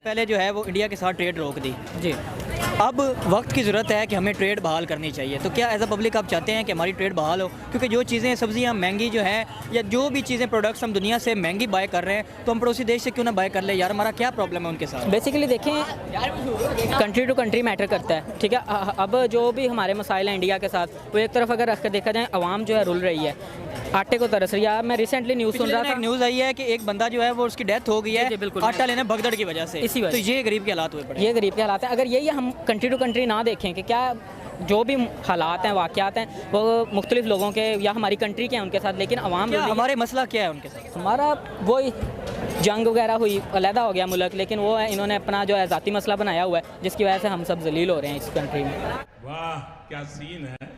पहले जो है वो इंडिया के साथ ट्रेड रोक दी जी। अब वक्त की ज़रूरत है कि हमें ट्रेड बहाल करनी चाहिए। तो क्या एज अ पब्लिक आप चाहते हैं कि हमारी ट्रेड बहाल हो? क्योंकि जो चीज़ें सब्जियां महंगी जो है या जो भी चीज़ें प्रोडक्ट्स हम दुनिया से महंगी बाय कर रहे हैं तो हम पड़ोसी देश से क्यों ना बाय कर ले यार, हमारा क्या प्रॉब्लम है उनके साथ? बेसिकली देखें, कंट्री टू कंट्री मैटर करता है, ठीक है। अब जो भी हमारे मसाइल हैं इंडिया के साथ, वो एक तरफ अगर रख कर देखा जाए, आवाम जो है रुल रही है, आटे को तरस रही है। मैं रिसेंटली न्यूज़ सुन रहा था, न्यूज़ आई है कि एक बंदा जो है वो उसकी डेथ हो गई है बिल्कुल आटा लेने भगदड़ की वजह से। इसी वजह तो ये गरीब के हालात हुए पड़े। ये गरीब के हालात हैं। अगर यही हम कंट्री टू कंट्री ना देखें कि क्या जो भी हालात हैं, वाक़यात हैं, वो मुख्तलिफ लोगों के या हमारी कंट्री के हैं उनके साथ, लेकिन अवाम हमारे मसला क्या है उनके साथ? हमारा वही जंग वगैरह हुई, अलहदा हो गया मुल्क, लेकिन वो है इन्होंने अपना जो है ज़ाती मसला बनाया हुआ है, जिसकी वजह से हम सब जलील हो रहे हैं इस कंट्री में। वाह क्या सीन है।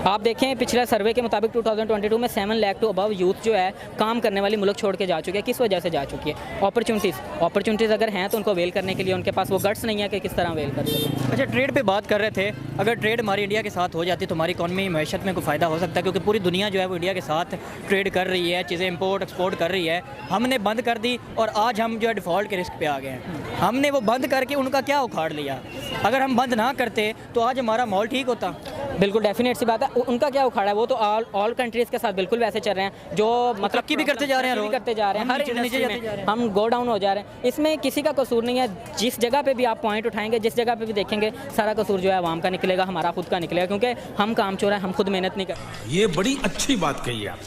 आप देखें पिछले सर्वे के मुताबिक 2022 में 7 लाख टू अबव यूथ जो है काम करने वाली मुल्क छोड़ के जा चुकी है। किस वजह से जा चुकी है? अपॉर्चुनिटीज़ अगर हैं तो उनको अवेल करने के लिए उनके पास वो गट्स नहीं है कि किस तरह अवेल कर सकें। अच्छा, ट्रेड पे बात कर रहे थे। अगर ट्रेड हमारी इंडिया के साथ हो जाती तो हमारी इकॉनमी मैशत में कोई फ़ायदा हो सकता है, क्योंकि पूरी दुनिया जो है वो इंडिया के साथ ट्रेड कर रही है, चीज़ें इंपोर्ट एक्सपोर्ट कर रही है। हमने बंद कर दी और आज हम जो है डिफ़ॉल्ट के रिस्क पे आ गए हैं। हमने वो बंद करके उनका क्या उखाड़ लिया? अगर हम बंद ना करते तो आज हमारा माहौल ठीक होता। बिल्कुल डेफिनेट सी बात है। उनका क्या उखाड़ा है? वो तो ऑल कंट्रीज़ के साथ बिल्कुल वैसे चल रहे हैं जो मतलब की भी करते जा रहे हैं, हर इंडस्ट्री में हम गो डाउन हो जा रहे हैं। इसमें किसी का कसूर नहीं है। जिस जगह पे भी आप पॉइंट उठाएंगे, जिस जगह पे भी देखेंगे, सारा कसूर जो है आवाम का निकलेगा, हमारा खुद का निकलेगा, क्योंकि हम काम चोर हैं, हम खुद मेहनत नहीं करते। ये बड़ी अच्छी बात कही आप।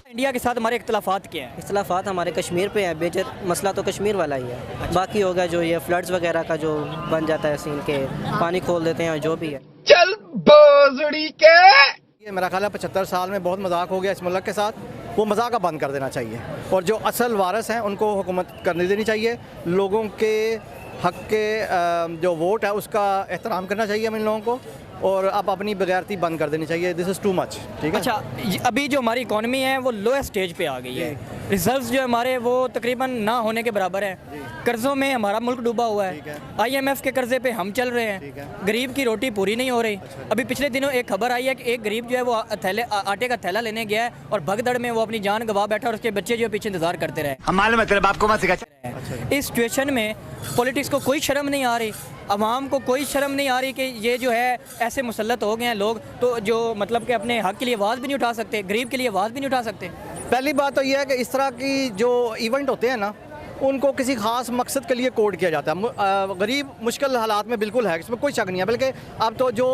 इंडिया के साथ हमारे इख्तलाफात क्या है? इख्तलाफात हमारे कश्मीर पे है। बेजर मसला तो कश्मीर वाला ही है। बाकी होगा जो ये फ्लड्स वगैरह का जो बन जाता है सीन के, पानी खोल देते हैं, जो भी है। चल बोजड़ी के ये मेरा ख्याल है 75 साल में बहुत मजाक हो गया इस मुल्क के साथ। वो मजाक का बंद कर देना चाहिए और जो असल वारिस हैं उनको हुकूमत करने देनी चाहिए। लोगों के हक के जो वोट है उसका एहतराम करना चाहिए इन लोगों को, और अब अपनी बगैरती बंद कर देनी चाहिए। This is too much. ठीक है। अच्छा, अभी जो हमारी इकॉनमी है वो लोएस्ट स्टेज पे आ गई है। रिजर्व्स जो हमारे वो तकरीबन ना होने के बराबर है। कर्ज़ों में हमारा मुल्क डूबा हुआ है। IMF के कर्जे पे हम चल रहे हैं। गरीब की रोटी पूरी नहीं हो रही। अभी पिछले दिनों एक खबर आई है कि एक गरीब जो है वो आटे का थैला लेने गया है और भगदड़ में वो अपनी जान गंवा बैठा और उसके बच्चे जो पीछे इंतजार करते रहे। हम मालूम है तेरे बाप को मत सिखा। इस सिचुएशन में पॉलिटिक्स को कोई शर्म नहीं आ रही, अवाम को कोई शर्म नहीं आ रही कि ये जो है ऐसे मुसल्लत हो गए हैं लोग, तो जो मतलब कि अपने हक के लिए आवाज़ भी नहीं उठा सकते, गरीब के लिए आवाज़ भी नहीं उठा सकते। पहली बात तो यह है कि इस तरह की जो इवेंट होते हैं ना, उनको किसी खास मकसद के लिए कोड किया जाता है। गरीब मुश्किल हालात में बिल्कुल है, इसमें कोई शक नहीं है। बल्कि अब तो जो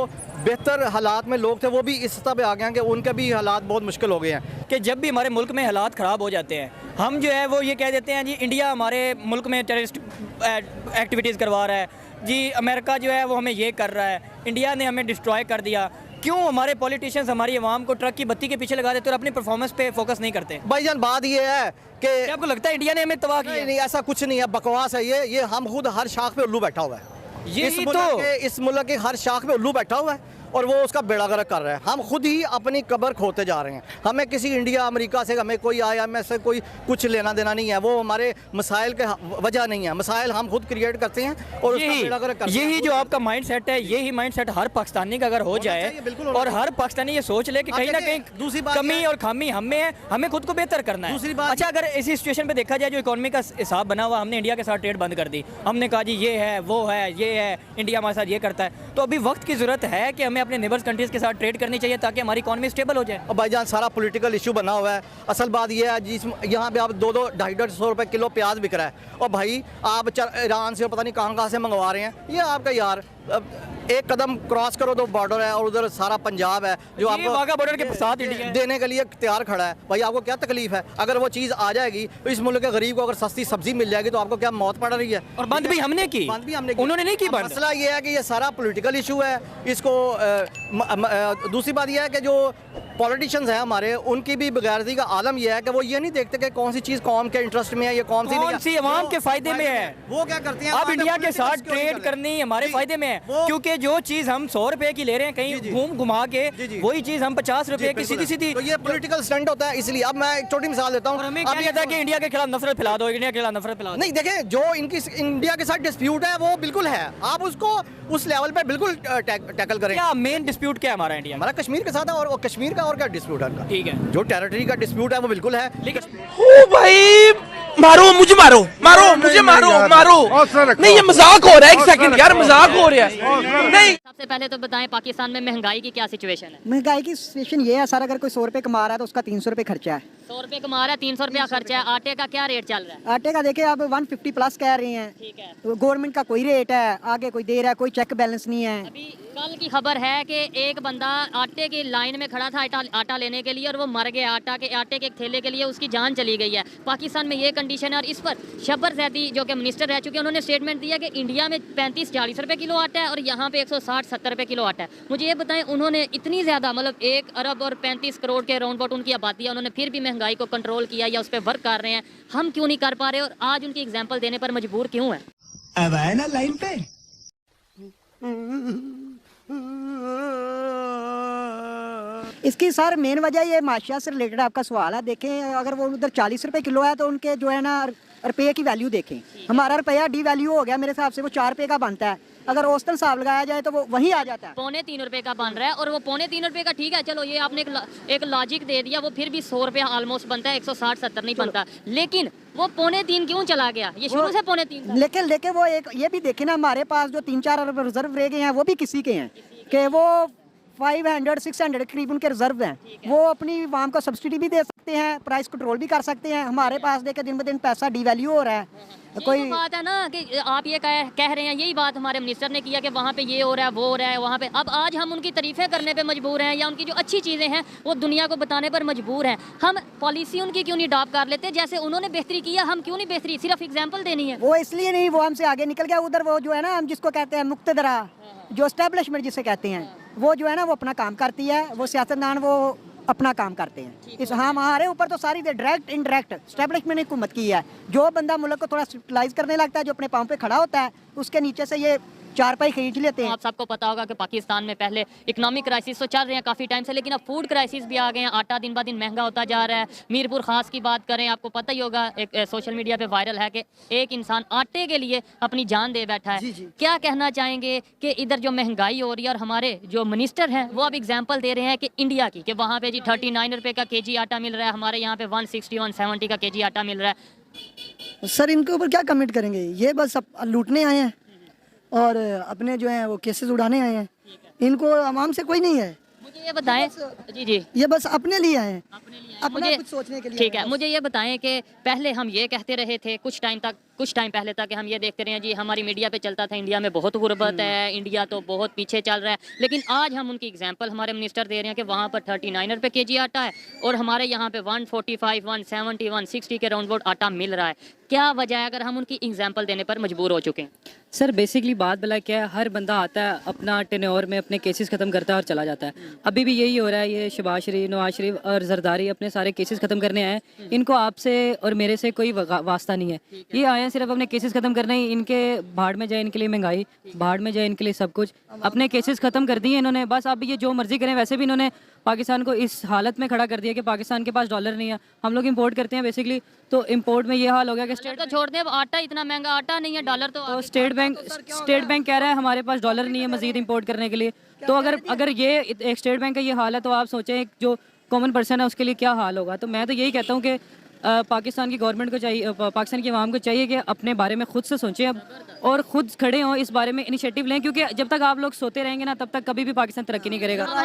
बेहतर हालात में लोग थे वो भी इस सतह पे आ गए हैं कि उनके भी हालात बहुत मुश्किल हो गए हैं। कि जब भी हमारे मुल्क में हालात ख़राब हो जाते हैं, हम जो है वो ये कह देते हैं जी इंडिया हमारे मुल्क में टेररिस्ट एक्टिविटीज़ करवा रहा है, जी अमेरिका जो है वो हमें ये कर रहा है, इंडिया ने हमें डिस्ट्रॉय कर दिया। क्यों हमारे पॉलिटिशियंस हमारी आवाम को ट्रक की बत्ती के पीछे लगा देते और अपनी परफॉर्मेंस पे फोकस नहीं करते? भाईजान बात ये है कि आपको लगता है इंडिया ने हमें तबाह किया? नहीं, ऐसा कुछ नहीं है, बकवास है ये हम खुद हर शाख पे उल्लू बैठा हुआ है। इस मुल्क के हर शाख पे उल्लू बैठा हुआ है और वो उसका बेड़ा गर्क कर रहा है। हम खुद ही अपनी कब्र खोते जा रहे हैं। हमें किसी इंडिया अमेरिका से, हमें कोई IMF से कोई कुछ लेना देना नहीं है। वो हमारे मसाइल के वजह नहीं है। मसाइल हम खुद क्रिएट करते हैं और उसका बेड़ा गर्क करते हैं। यही जो आपका माइंड सेट है, यही माइंड सेट हर पाकिस्तानी का अगर हो जाए और हर पाकिस्तानी ये सोच ले कि कहीं ना कहीं दूसरी कमी और खामी हमें है, हमें खुद को बेहतर करना है। दूसरी बात, अच्छा अगर इसी सिचुएशन पे देखा जाए, जो इकोनॉमी का हिसाब बना हुआ, हमने इंडिया के साथ ट्रेड बंद कर दी, हमने कहा जी ये है वो है ये है, इंडिया हमारे साथ ये करता है, तो अभी वक्त की ज़रूरत है कि हमें अपने नेबर्स कंट्रीज़ के साथ ट्रेड करनी चाहिए ताकि हमारी इकॉनमी स्टेबल हो जाए। और भाईजान सारा पॉलिटिकल इशू बना हुआ है। असल बात यह है जिस यहाँ पे आप 200-250 रुपए किलो प्याज बिक रहा है और भाई आप ईरान से पता नहीं कहाँ से मंगवा रहे हैं। ये आपका यार एक कदम क्रॉस करो तो बॉर्डर है और उधर सारा पंजाब है जो आपको वाघा बॉर्डर के साथ इंडिया देने के लिए तैयार खड़ा है। भाई आपको क्या तकलीफ है? अगर वो चीज़ आ जाएगी तो इस मुल्क के गरीब को अगर सस्ती सब्जी मिल जाएगी तो आपको क्या मौत पड़ रही है? और बंद भी हमने की, उन्होंने नहीं की बंद। मसला ये है कि ये सारा पॉलिटिकल इशू है। इसको दूसरी बात यह है कि जो पॉलिटिशियंस हैं हमारे, उनकी भी बेगैरती का आलम यह है कि वो ये नहीं देखते कि कौन सी चीज़ कौम के इंटरेस्ट में है, ये कौन सी अवाम के फायदे में है। वो क्या करते हैं? अब इंडिया के साथ ट्रेड करनी हमारे फायदे में है, क्योंकि जो चीज हम 100 रुपए की ले रहे हैं कहीं घुमा के, वही चीज हम 50 रुपए की सीधी तो ये पॉलिटिकल स्टंट होता है। इसलिए अब मैं एक छोटी मिसाल देता हूँ। अब ये था कि इंडिया के खिलाफ नफरत फैला दो, इंडिया के खिलाफ नफरत फैला दो। नहीं, देखें जो इनकी इंडिया के साथ डिस्प्यूट है वो बिल्कुल है, आप उसको उस लेवल पे बिल्कुल टैकल करें। क्या मेन डिस्प्यूट क्या है हमारा इंडिया? हमारा कश्मीर के साथ है और कश्मीर का और क्या डिस्प्यूट है? ठीक है, जो टेरिटरी का डिस्प्यूट है वो बिल्कुल है। लेकिन ओ भाई मारो मुझे, मारो मारो मुझे, मारो मारो। नहीं, ये मजाक हो रहा है, एक सेकंड यार, मजाक हो रहा है। नहीं, सबसे पहले तो बताएं पाकिस्तान में महंगाई की क्या सिचुएशन है? महंगाई की सिचुएशन ये है सर, अगर कोई 100 रुपये कमा रहा है तो उसका 300 रुपये खर्चा है। 100 रुपये कमा रहा है, 300 रुपया खर्चा है। आटे का क्या रेट चल रहा है? आटे का देखिए अब 150 प्लस कह रहे हैं। ठीक है। गवर्नमेंट का कोई रेट है, आगे कोई दे रहा है, कोई चेक बैलेंस नहीं है। अभी कल की खबर है कि एक बंदा आटे की लाइन में खड़ा था आटा लेने के लिए और वो मर गया। आटे के एक थैले के लिए उसकी जान चली गई है। पाकिस्तान में ये कंडीशन है और इस पर शब्बर जैदी जो कि मिनिस्टर रह चुके हैं, उन्होंने स्टेटमेंट दिया कि इंडिया में 35-40 रुपये किलो आटा है और यहाँ पे 160-70 रुपये किलो आटा है। मुझे ये बताएं, उन्होंने इतनी ज़्यादा मतलब 1 अरब और 35 करोड़ के राउंड अबाउट उनकी आबादी है, उन्होंने फिर भी महंगाई को कंट्रोल किया या उस पर वर्क कर रहे हैं। हम क्यों नहीं कर पा रहे और आज उनकी एग्जाम्पल देने पर मजबूर क्यों है? अब आए ना लाइन पे। इसकी सर मेन वजह ये माशिया से रिलेटेड आपका सवाल है। देखें अगर वो उधर 40 रुपये किलो है तो उनके जो है ना रुपये की वैल्यू देखें। हमारा रुपया डी वैल्यू हो गया मेरे हिसाब से, वो 4 रुपये का बनता है। अगर औसतन हिसाब लगाया जाए तो वो वहीं आ जाता है। 3.25 रुपये का बन रहा है और वो 3.25 रुपये का ठीक है, चलो ये आपने एक लॉजिक दे दिया, वो फिर भी 100 रुपये ऑलमोस्ट बनता है, 160-70 नहीं बनता। लेकिन वो 3.25 क्यों चला गया? ये शुरू से 3.25 था। लेकिन वो एक ये भी देखे ना, हमारे पास जो 3-4 अरब रिजर्व रह गए हैं वो भी किसी के हैं कि वो 500-600 करीब उनके रिजर्व हैं। वो अपनी वाम को सब्सिडी भी दे सकते हैं, प्राइस कंट्रोल भी कर सकते हैं। हमारे पास देखे दिन ब दिन पैसा डिवैल्यू हो रहा है। कोई बात है ना कि आप ये कह रहे हैं, यही बात हमारे मिनिस्टर ने किया कि वहाँ पे ये हो रहा है, वो हो रहा है वहाँ पे। अब आज हम उनकी तारीफें करने पे मजबूर हैं या उनकी जो अच्छी चीज़ें हैं वो दुनिया को बताने पर मजबूर हैं। हम पॉलिसी उनकी क्यों नहीं अडॉप्ट कर लेते? जैसे उन्होंने बेहतरी किया, हम क्यों नहीं बेहतरी? सिर्फ एग्जाम्पल देनी है। वो इसलिए नहीं, वो हमसे आगे निकल गया। उधर वो जो है ना, हम जिसको कहते हैं मुक्तदरा, जो एस्टेब्लिशमेंट जिसे कहते हैं, वो जो है ना वो अपना काम करती है। वो सियासतदान वो अपना काम करते हैं। इस हमारे ऊपर तो सारी डायरेक्ट इनडायरेक्ट एस्टेब्लिशमेंट ने हुकूमत की है। जो बंदा मुल्क को थोड़ा स्टेबलाइज करने लगता है, जो अपने पाँव पे खड़ा होता है, उसके नीचे से ये चारपाई खींच लेते हैं। आप सबको पता होगा कि पाकिस्तान में पहले इकोनॉमिक क्राइसिस तो चल रहे हैं काफ़ी टाइम से, लेकिन अब फूड क्राइसिस भी आ गए हैं। आटा दिन ब दिन महंगा होता जा रहा है। मीरपुर खास की बात करें, आपको पता ही होगा, एक सोशल मीडिया पे वायरल है कि एक इंसान आटे के लिए अपनी जान दे बैठा है। क्या कहना चाहेंगे कि इधर जो महंगाई हो रही है और हमारे जो मिनिस्टर हैं वो अब एग्जाम्पल दे रहे हैं कि इंडिया की, कि वहाँ पे जी 39 रुपये का केजी आटा मिल रहा है, हमारे यहाँ पे 160-170 का केजी आटा मिल रहा है। सर इनके ऊपर क्या कमेंट करेंगे? ये बस लूटने आए हैं और अपने जो हैं वो केसेस उड़ाने आए हैं। इनको आवाम से कोई नहीं है। मुझे ये बताएं, जी ये बस अपने लिए आए हैं, अपना मुझे कुछ सोचने के लिए। ठीक है, मुझे ये बताएं कि पहले हम ये कहते रहे थे कुछ टाइम पहले तक हम ये देखते रहे हैं जी, हमारी मीडिया पे चलता था इंडिया में बहुत गुर्बत है, इंडिया तो बहुत पीछे चल रहा है। लेकिन आज हम उनकी एग्जांपल हमारे मिनिस्टर दे रहे हैं कि वहाँ पर 39 रुपये केजी आटा है और हमारे यहाँ पे 145, 170, 160 के राउंड अबाउट आटा मिल रहा है। क्या वजह है अगर हम उनकी एग्जाम्पल देने पर मजबूर हो चुके हैं? सर बेसिकली बात भला क्या है, हर बंदा आता है अपना टेन्योर में अपने केसेस ख़त्म करता है और चला जाता है। अभी भी यही हो रहा है। ये शहबाज शरीफ, नवाज शरीफ और जरदारी अपने सारे केसेस ख़त्म करने आए। इनको आपसे और मेरे से कोई वास्ता नहीं है। ये आए हैं सिर्फ अपने केसेस ख़त्म करने ही। इनके भाड़ में जाए इनके लिए महंगाई, भाड़ में जाए इनके लिए सब कुछ। अपने केसेस ख़त्म कर दिए इन्होंने, बस अब ये जो मर्जी करें। वैसे भी इन्होंने पाकिस्तान को इस हालत में खड़ा कर दिया कि पाकिस्तान के पास डॉलर नहीं है। हम लोग इंपोर्ट करते हैं बेसिकली, तो इंपोर्ट में ये हाल हो गया कि स्टेट तो छोड़ दें, आटा इतना महंगा आटा नहीं है, डॉलर तो स्टेट बैंक कह रहा है हमारे पास डॉलर नहीं है मजीद इंपोर्ट करने के लिए। तो अगर ये एक स्टेट बैंक का ये हाल है तो आप सोचें एक जो कॉमन पर्सन है उसके लिए क्या हाल होगा। तो मैं तो यही कहता हूँ कि पाकिस्तान की गवर्नमेंट को चाहिए, पाकिस्तान की आवाम को चाहिए कि अपने बारे में खुद से सोचें अब और खुद खड़े हों, इस बारे में इनिशिएटिव लें, क्योंकि जब तक आप लोग सोते रहेंगे ना तब तक कभी भी पाकिस्तान तरक्की नहीं करेगा। हम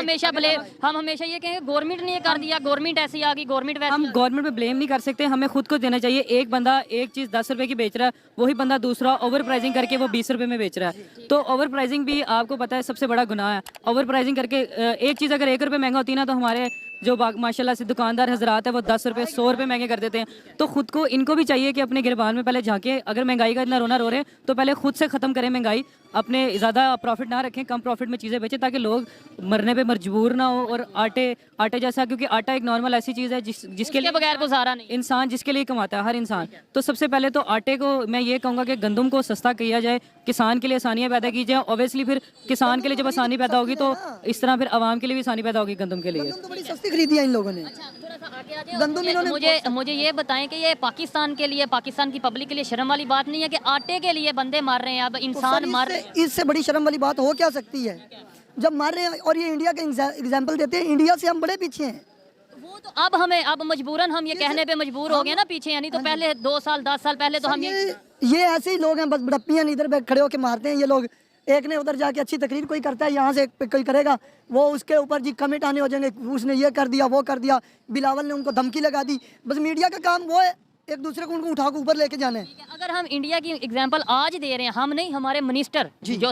हमेशा ये कहेंगे गवर्नमेंट ने ये कर दिया, गवर्नमेंट ऐसी आ गई, गवर्नमेंट वैसी। हम गवर्नमेंट पे ब्लेम नहीं कर सकते, हमें खुद को देना चाहिए। एक बंदा एक चीज़ 10 रुपये की बेच रहा है, वही बंदा दूसरा ओवर प्राइसिंग करके वो 20 रुपये में बेच रहा है। तो ओवर प्राइसिंग भी आपको पता है सबसे बड़ा गुनाह है। ओवर प्राइसिंग करके एक चीज़ अगर 1 रुपये महंगा होती है ना तो हमारे जो माशाल्लाह से दुकानदार हजरात है वो 10 रुपये 100 रुपये महंगे कर देते हैं। तो खुद को इनको भी चाहिए कि अपने गिरबान में पहले झांके। अगर महंगाई का इतना रोना रो रहे हैं तो पहले खुद से ख़त्म करें महंगाई, अपने ज़्यादा प्रॉफिट ना रखें, कम प्रॉफिट में चीज़ें बेचें ताकि लोग मरने पे मजबूर ना हो। और आटे जैसा, क्योंकि आटा एक नॉर्मल ऐसी चीज़ है जिसके लिए बगैर गुजारा नहीं, इंसान जिसके लिए कमाता है हर इंसान। तो सबसे पहले तो आटे को मैं ये कहूँगा कि गंदम को सस्ता किया जाए, किसान के लिए आसानियाँ पैदा की जाए। ऑब्वियसली फिर किसान के लिए जब आसानी पैदा होगी तो इस तरह फिर आवाम के लिए भी आसानी पैदा होगी गंदम के लिए। बड़ी सस्ती खरीदी है इन लोगों ने। मुझे ये बताएं कि ये पाकिस्तान के लिए, पाकिस्तान की पब्लिक के लिए शर्म वाली बात नहीं है कि आटे के लिए बंदे मर रहे हैं, अब इंसान मर रहे हैं। इससे बड़ी शर्म वाली बात हो क्या सकती है जब मर रहे हैं? और ये इंडिया का एग्जाम्पल देते हैं, इंडिया से हम बड़े पीछे हैं। वो तो अब मजबूरन हम ये कहने पे मजबूर हो गए ना पीछे, यानी तो पहले 2 साल 10 साल पहले तो हम ये ऐसे ही लोग हैं, बस बड़प्पियाँ इधर खड़े होके मारते हैं ये लोग। एक ने उधर जाके अच्छी तकरीर कोई करता है, यहाँ से कोई करेगा, वो उसके ऊपर जी कमेंट आने हो जाएंगे, उसने ये कर दिया वो कर दिया, बिलावल ने उनको धमकी लगा दी। बस मीडिया का काम वो है एक दूसरे को उनको उठा के ऊपर लेके जाने। अगर हम इंडिया की एग्जांपल आज दे रहे हैं, हम नहीं, हमारे मिनिस्टर जो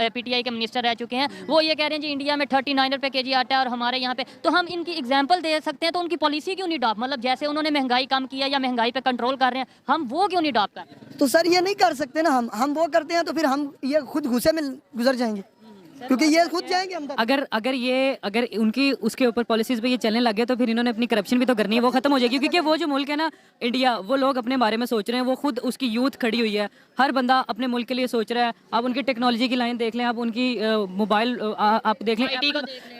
पीटीआई के मिनिस्टर रह चुके हैं, वो ये कह रहे हैं जी इंडिया में 39 रुपए केजी आटा है और हमारे यहाँ पे, तो हम इनकी एग्जांपल दे सकते हैं, तो उनकी पॉलिसी क्यों नहीं अडॉप्ट, मतलब जैसे उन्होंने महंगाई कम किया या महंगाई पे कंट्रोल कर रहे हैं, हम वो क्यों नहीं अडॉप्ट कर रहे? तो सर ये नहीं कर सकते ना, हम वो करते हैं तो फिर हम ये खुद गुस्से में गुजर जाएंगे, क्योंकि ये खुद जाएंगे अंदर। अगर उनकी उसके ऊपर पॉलिसीज पे ये चलने लगे तो फिर इन्होंने अपनी करप्शन भी तो करनी है, वो खत्म हो जाएगी। क्योंकि वो जो मुल्क है ना इंडिया, वो लोग अपने बारे में सोच रहे हैं, वो खुद उसकी यूथ खड़ी हुई है, हर बंदा अपने मुल्क के लिए सोच रहा है। आप उनकी टेक्नोलॉजी की लाइन देख लें, आप उनकी मोबाइल आप देख लें,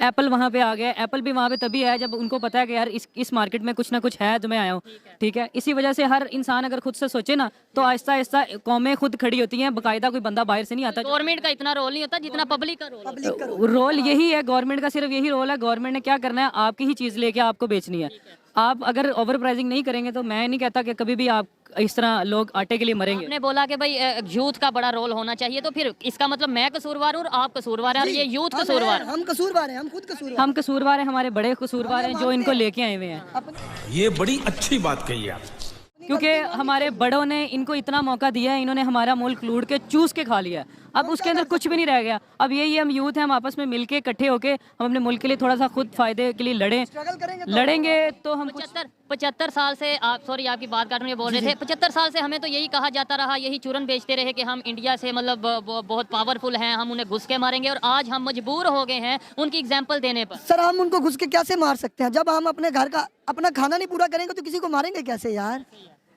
एप्पल वहाँ पे आ गया। एप्पल भी वहाँ पे तभी है जब उनको पता है कि यार इस मार्केट में कुछ ना कुछ है तो मैं आया हूँ, ठीक है। इसी वजह से हर इंसान अगर खुद से सोचे ना तो आहिस्ता आहिस्ता कौमें खुद खड़ी होती हैं, बाकायदा कोई बंदा बाहर से नहीं आता। गवर्नमेंट का इतना रोल नहीं होता जितना पब्लिक का रोल यही है, गवर्नमेंट का सिर्फ यही रोल है। गवर्नमेंट ने क्या करना है, आपकी ही चीज़ लेके आपको बेचनी है। आप अगर ओवर प्राइसिंग नहीं करेंगे तो मैं नहीं कहता कि कभी भी आप इस तरह लोग आटे के लिए मरेंगे। आपने बोला कि भाई यूथ का बड़ा रोल होना चाहिए, तो फिर इसका मतलब मैं कसूरवार हूँ और आप कसूरवार हैं और ये यूथ कसूरवार है। हम कसूरवार हैं, हम खुद कसूरवार, हम कसूरवार हैं, हमारे बड़े कसूरवार हैं जो इनको लेके आए हुए हैं। ये बड़ी अच्छी बात कही आप, क्योंकि हमारे बड़ों ने इनको इतना मौका दिया है, इन्होंने हमारा मुल्क लूट के चूस के खा लिया है। अब उसके अंदर कुछ भी नहीं रह गया। अब यही हम यूथ हैं, हम आपस में मिलके इकट्ठे होके हम अपने मुल्क के लिए थोड़ा सा खुद फायदे के लिए लड़ेंगे तो हम 75 साल से आप, सॉरी आपकी बात काटने में बोल रहे थे, 75 साल से हमें तो यही कहा जाता रहा, यही चूरन बेचते रहे कि हम इंडिया से मतलब बहुत पावरफुल हैं, हम उन्हें घुस के मारेंगे, और आज हम मजबूर हो गए हैं उनकी एग्जाम्पल देने पर। सर हम उनको घुस के कैसे मार सकते हैं? जब हम अपने घर का अपना खाना नहीं पूरा करेंगे तो किसी को मारेंगे कैसे यार?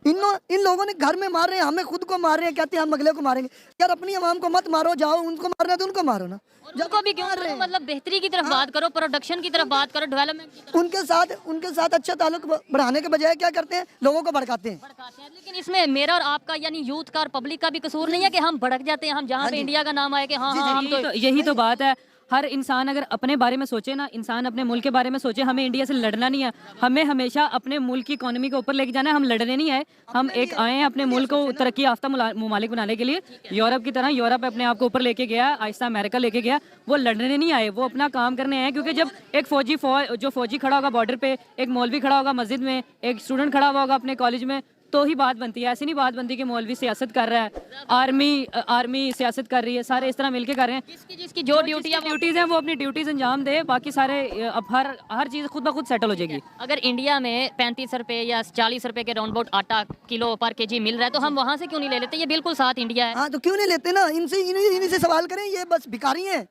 इन लोगों ने घर में मार रहे हैं, हमें खुद को मार रहे हैं, कहते हैं हम अगले को मारेंगे। यार अपनी आवाम को मत मारो, जाओ उनको मारना है तो उनको मारो ना। उनको भी क्यों मारो? मतलब बेहतरी की तरफ बात करो, प्रोडक्शन की तरफ बात करो, डेवलपमेंट। उनके साथ अच्छा ताल्लुक बढ़ाने के बजाय क्या करते हैं, लोगों को भड़काते हैं। लेकिन इसमें मेरा और आपका यानी यूथ का और पब्लिक का भी कसूर नहीं है कि हम भड़क जाते हैं, हम जहाँ पे इंडिया का नाम आए कि हाँ हम तो यही तो बात है। हर इंसान अगर अपने बारे में सोचे ना, इंसान अपने मुल्क के बारे में सोचे, हमें इंडिया से लड़ना नहीं है, हमें हमेशा अपने मुल्क की इकोनॉमी को ऊपर लेके जाना है। हम लड़ने नहीं आए, हम एक आए हैं अपने मुल्क को तरक्की याफ्ता ममालिक बनाने के लिए। यूरोप की तरह यूरोप अपने आप को ऊपर लेके गया, आहिस्ता अमेरिका लेके गया, वो लड़ने नहीं आए, वो अपना काम करने आए। क्योंकि जब एक फौजी खड़ा होगा बॉर्डर पे, एक मौलवी खड़ा होगा मस्जिद में, एक स्टूडेंट खड़ा हुआ होगा अपने कॉलेज में, तो ही बात बनती है। ऐसी नहीं बात बनती कि मौलवी सियासत कर रहा है, आर्मी सियासत कर रही है, सारे इस तरह मिलके कर रहे हैं। जिसकी जो ड्यूटीज हैं वो अपनी ड्यूटीज अंजाम दे, बाकी सारे अब हर चीज़ खुद ब खुद सेटल हो जाएगी। अगर इंडिया में 35 रुपए या 40 रुपए के राउंड अबाउट आटा किलो पर केजी मिल रहा है तो हम वहाँ से क्यों नहीं ले लेते? ये बिल्कुल साथ इंडिया है। हाँ तो क्यों नहीं लेते ना, इनसे सवाल करें। ये बस भिखारी हैं,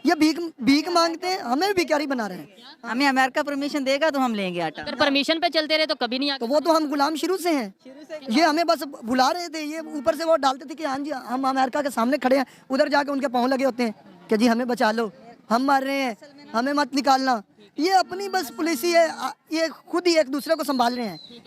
ये भीख मांगते हैं, हमें भिखारी बना रहे हैं। हमें अमेरिका परमिशन देगा तो हम लेंगे आटा। अगर परमिशन पे चलते रहे तो कभी नहीं। तो वो तो हम गुलाम शुरू से हैं, ये हमें बस बुला रहे थे, ये ऊपर से वो डालते थे कि हाँ जी हम अमेरिका के सामने खड़े हैं, उधर जाके उनके पाँव लगे होते हैं कि जी हमें बचा लो, हम मर रहे हैं, हमें मत निकालना। ये अपनी बस पॉलिसी है, ये खुद ही एक दूसरे को संभाल रहे हैं।